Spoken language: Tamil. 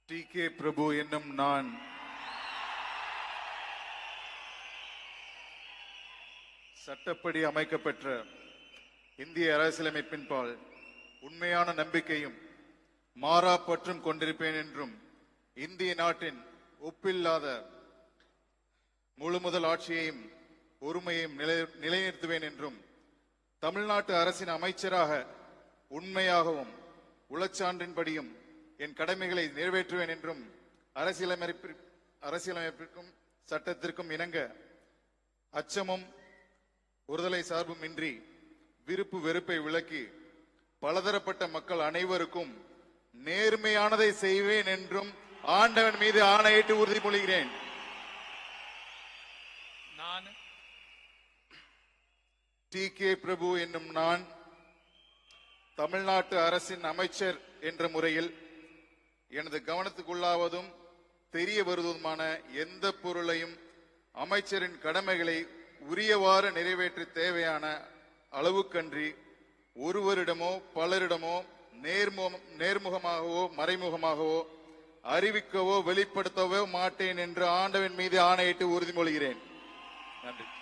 டி.கே. பிரபு என்னும் நான் சட்டப்படி அமைக்கப்பெற்ற இந்திய அரசியலமைப்பின்பால் உண்மையான நம்பிக்கையும் மாறா பற்றும் கொண்டிருப்பேன் என்றும் இந்திய நாட்டின் ஒப்பில்லாத முழுமுதல் ஆட்சியையும் ஒருமையையும் நிலைநிறுத்துவேன் என்றும் தமிழ்நாட்டு அரசின் அமைச்சராக உண்மையாகவும் உளச்சான்றின்படியும் என் கடமைகளை நிறைவேற்றுவேன் என்றும் அரசியலமைப்பிற்கும் சட்டத்திற்கும் இணங்க அச்சமும் ஒருதலை சார்பும் இன்றி விருப்பு வெறுப்பை விலக்கி பலதரப்பட்ட மக்கள் அனைவருக்கும் நேர்மையானதை செய்வேன் என்றும் ஆண்டவன் மீது ஆணையிட்டு உறுதிமொழிகிறேன். நான் டி.கே. பிரபு என்னும் நான் தமிழ்நாட்டு அரசின் அமைச்சர் என்ற முறையில் எனது கவனத்துக்குள்ளாவதும் தெரிய வருவதுமான எந்த பொருளையும் அமைச்சரின் கடமைகளை உரியவாறு நிறைவேற்ற தேவையான அளவுக்கன்றி ஒருவரிடமோ பலரிடமோ நேர்முகமாகவோ மறைமுகமாகவோ அறிவிக்கவோ வெளிப்படுத்தவோ மாட்டேன் என்று ஆண்டவன் மீது ஆணையிட்டு உறுதிமொழிகிறேன். நன்றி.